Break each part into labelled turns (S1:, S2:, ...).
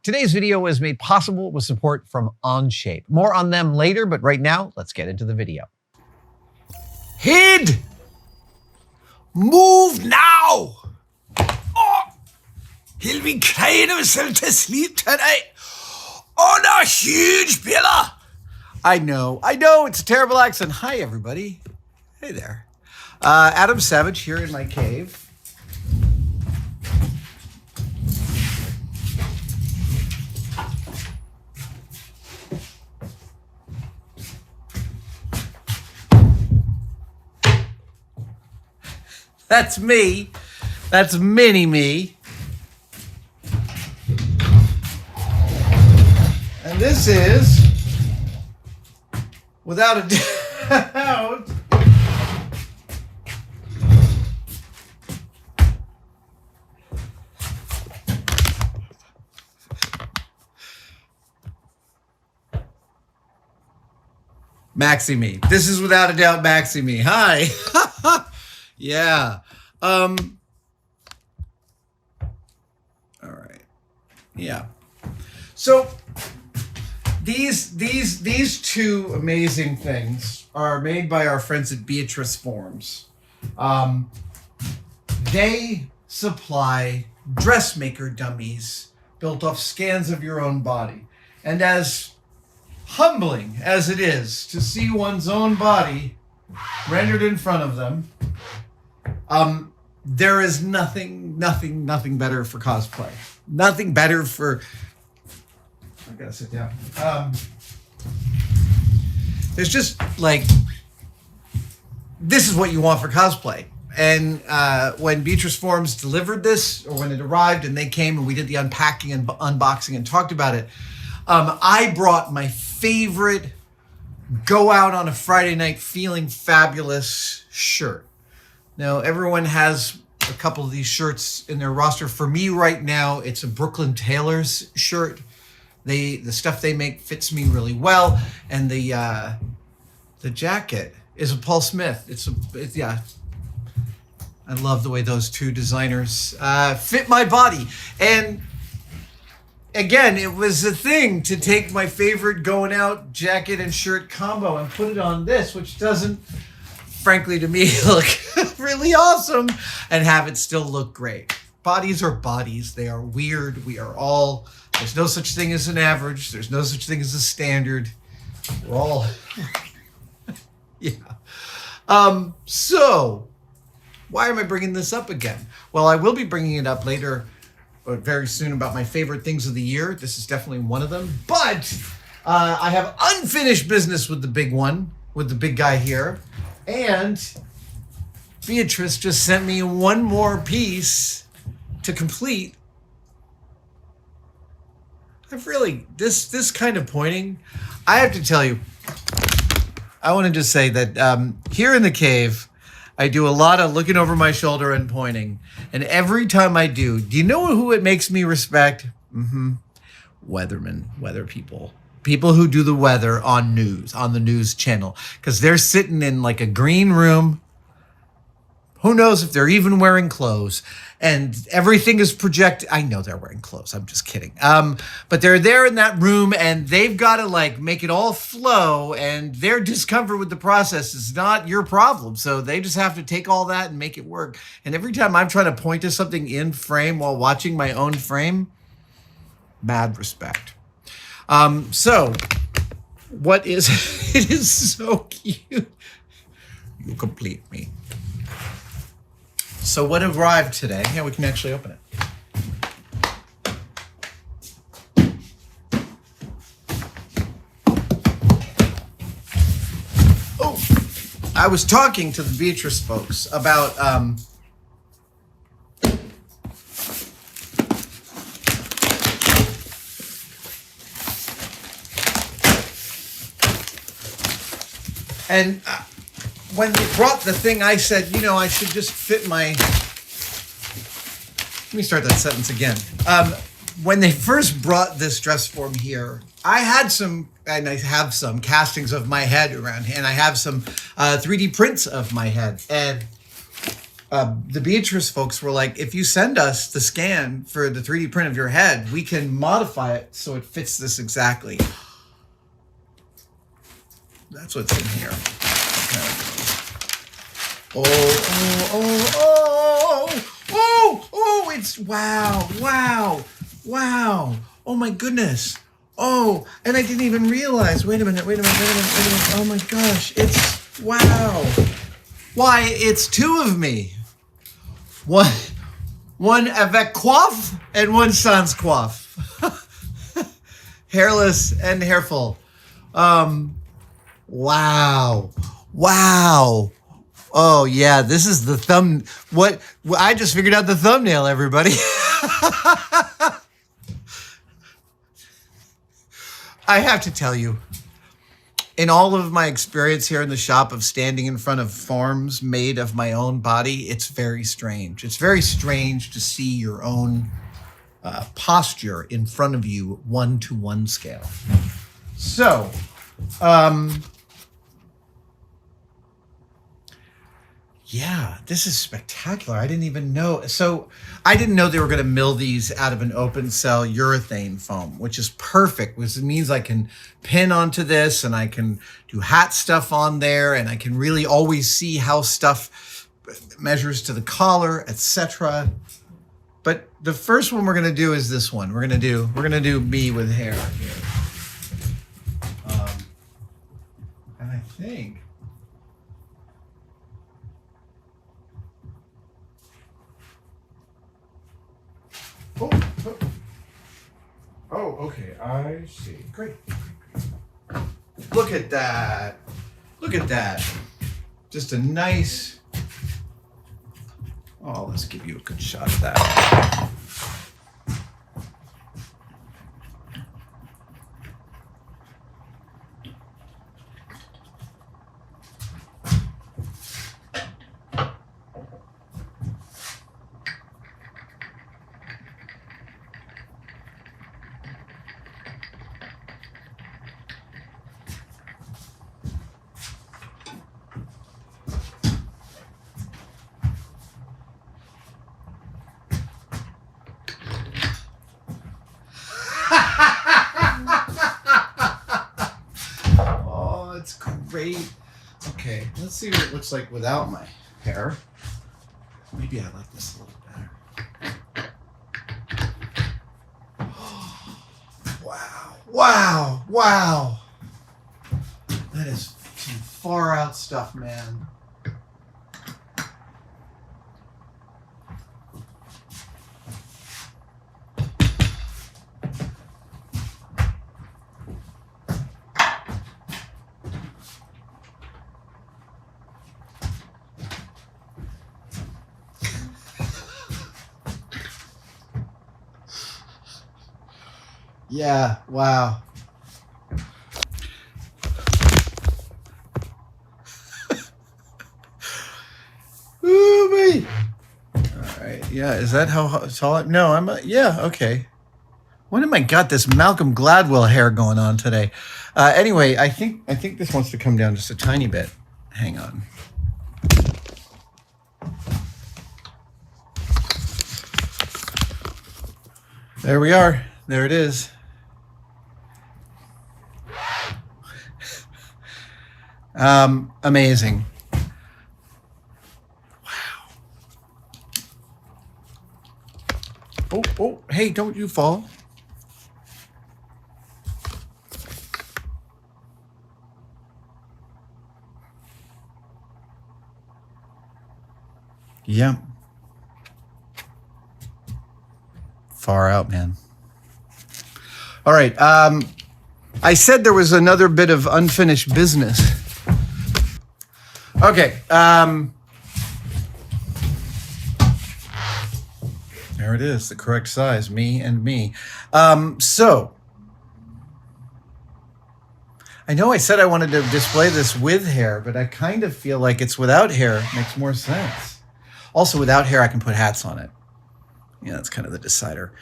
S1: Today's video was made possible with support from Onshape. More on them later, but right now, let's get into the video.
S2: Head! Move now! Oh, he'll be crying himself to sleep tonight on a huge pillar. I know, it's a terrible accent. Hi, everybody. Hey there. Adam Savage here in my cave. That's me. That's mini-me. And this is, without a doubt, Maxi-me. This is without a doubt Maxi-me. Hi. Yeah. All right. Yeah. So these two amazing things are made by our friends at Beatrice Forms. They supply dressmaker dummies built off scans of your own body. And as humbling as it is to see one's own body rendered in front of them, there is nothing better for cosplay. Nothing better for... I gotta sit down. There's just like... This is what you want for cosplay. And when Beatrice Forms delivered this, or when it arrived and they came and we did the unpacking and unboxing and talked about it, I brought my favorite go out on a Friday night feeling fabulous shirt. Now, everyone has a couple of these shirts in their roster. For me right now, it's a Brooklyn Tailors shirt. The stuff they make fits me really well. And the jacket is a Paul Smith. Yeah. I love the way those two designers fit my body. And again, it was a thing to take my favorite going out jacket and shirt combo and put it on this, which doesn't, frankly, to me, look really awesome, and have it still look great. Bodies are bodies. They are weird. We are all, there's no such thing as an average. There's no such thing as a standard. We're all, yeah. So why am I bringing this up again? Well, I will be bringing it up later, but very soon, about my favorite things of the year. This is definitely one of them. But I have unfinished business with the big one, with the big guy here. And Beatrice just sent me one more piece to complete. I've really, this kind of pointing, I have to tell you, I want to just say that here in the cave, I do a lot of looking over my shoulder and pointing. And every time I do you know who it makes me respect? Weathermen, weather people. People who do the weather on the news channel. Because they're sitting in like a green room. Who knows if they're even wearing clothes. And everything is projected. I know they're wearing clothes. I'm just kidding. But they're there in that room and they've got to like make it all flow. And their discomfort with the process is not your problem. So they just have to take all that and make it work. And every time I'm trying to point to something in frame while watching my own frame, mad respect. So what is, it is so cute. You complete me. So what arrived today? Yeah, we can actually open it. Oh, I was talking to the Beatrice folks about, and when they brought the thing, I said, you know, I should just fit my... Let me start that sentence again. When they first brought this dress form here, I had some, and I have some castings of my head around, and I have some 3D prints of my head. And the Beatrice folks were like, if you send us the scan for the 3D print of your head, we can modify it so it fits this exactly. That's what's in here. Oh, it's wow. Oh my goodness. Oh, and I didn't even realize. Wait a minute. Oh my gosh, it's wow. Why, it's two of me. One avec coiffe and one sans coiffe. Hairless and hairful. Wow. Oh yeah, this is the thumb. What I just figured out the thumbnail, everybody. I have to tell you, in all of my experience here in the shop of standing in front of forms made of my own body, it's very strange. It's very strange to see your own posture in front of you 1-to-1 scale. So, yeah, this is spectacular. I didn't even know. So I didn't know they were going to mill these out of an open cell urethane foam, which is perfect, which means I can pin onto this and I can do hat stuff on there, and I can really always see how stuff measures to the collar, etc. But the first one we're going to do is this one. We're going to do me with hair here. And I think Oh, okay. I see. Great. Look at that. Just a nice. Oh, let's give you a good shot of that. Great. Okay, let's see what it looks like without my hair. Maybe I like this a little better. Wow. That is some far out stuff, man. Yeah, wow. Ooh, me. All right. Yeah, is that how tall? No, yeah, okay. When am I got this Malcolm Gladwell hair going on today? Anyway, I think this wants to come down just a tiny bit. Hang on. There we are. There it is. Amazing. Wow. Oh, hey, don't you fall. Yeah. Far out, man. All right. I said there was another bit of unfinished business. Okay. There it is, the correct size, me and me. So, I know I said I wanted to display this with hair, but I kind of feel like it's without hair. It makes more sense. Also, without hair, I can put hats on it. Yeah, that's kind of the decider.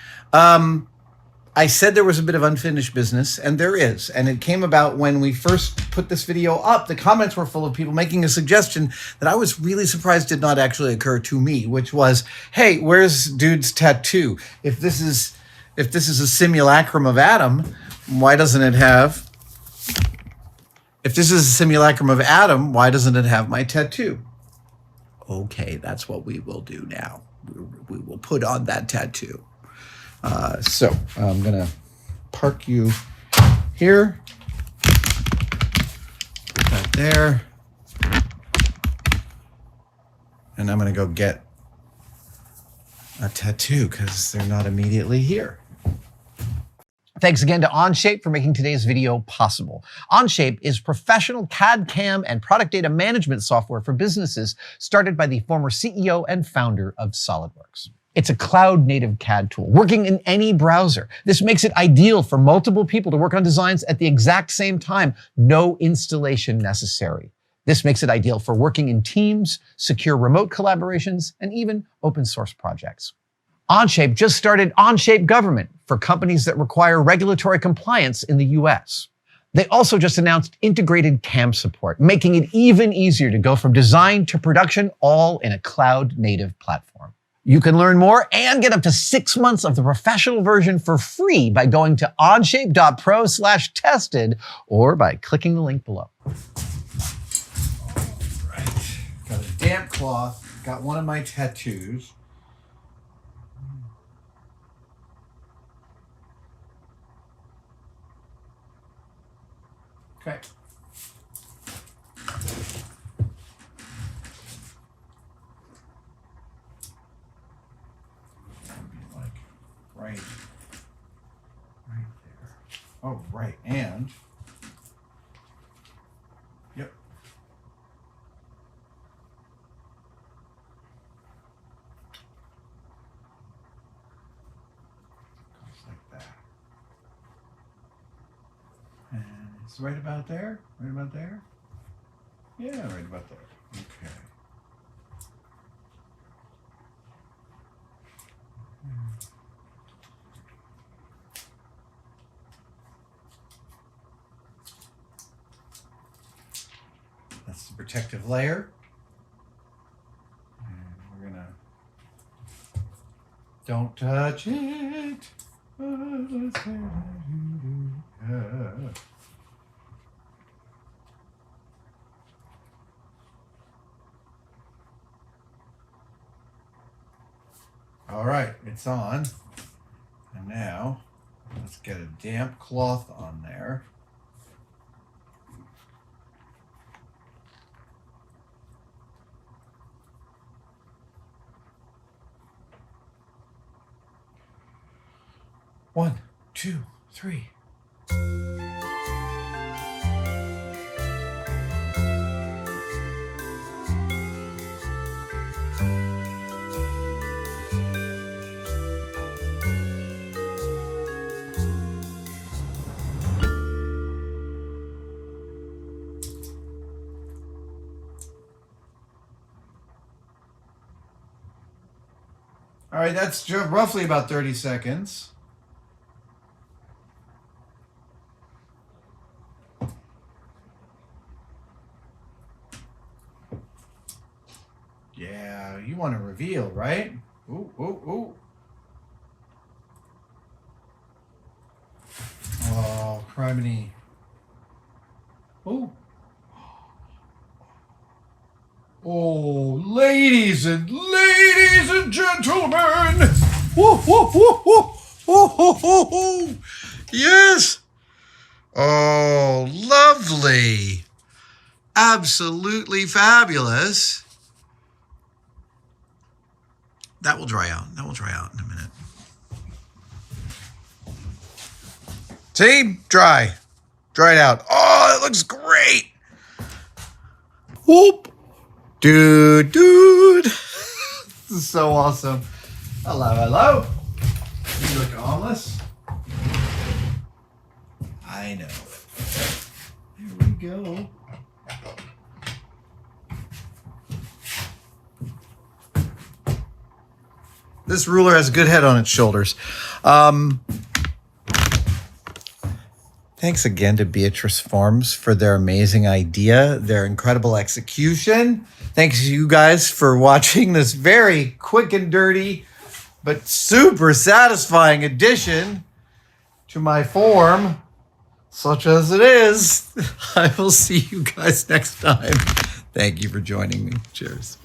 S2: I said there was a bit of unfinished business, and there is. And it came about when we first put this video up. The comments were full of people making a suggestion that I was really surprised did not actually occur to me, which was, hey, where's dude's tattoo? If this is a simulacrum of Adam, why doesn't it have... If this is a simulacrum of Adam, why doesn't it have my tattoo? Okay, that's what we will do now. We will put on that tattoo. So I'm going to park you here. Put that there. And I'm going to go get a tattoo because they're not immediately here.
S1: Thanks again to Onshape for making today's video possible. Onshape is professional CAD, CAM, and product data management software for businesses started by the former CEO and founder of SolidWorks. It's a cloud-native CAD tool working in any browser. This makes it ideal for multiple people to work on designs at the exact same time, no installation necessary. This makes it ideal for working in teams, secure remote collaborations, and even open source projects. Onshape just started Onshape Government for companies that require regulatory compliance in the US. They also just announced integrated CAM support, making it even easier to go from design to production, all in a cloud-native platform. You can learn more and get up to 6 months of the professional version for free by going to onshape.pro/tested or by clicking the link below.
S2: All right. Got a damp cloth. Got one of my tattoos. Okay. Like right there. Oh, right, and yep. Goes like that. And it's right about there? Right about there? Yeah, right about there. Okay. That's the protective layer. And we're gonna... Don't touch it. All right, it's on. And now let's get a damp cloth on there. One, two, three. All right, that's roughly about 30 seconds. Yeah, you want to reveal, right? Ooh, ooh, ooh. Oh, criminy. Ooh. Oh, ladies and gentlemen. Woo, woo, woo, woo. Oh, oh, oh, oh. Yes. Oh, lovely. Absolutely fabulous. That will dry out. That will dry out in a minute. See? Dry. Dried out. Oh, it looks great. Whoop. Dude. This is so awesome. Hello. You look homeless. I know. There we go. This ruler has a good head on its shoulders. Thanks again to Beatrice Forms for their amazing idea, their incredible execution. Thanks to you guys for watching this very quick and dirty, but super satisfying addition to my form, such as it is. I will see you guys next time. Thank you for joining me. Cheers.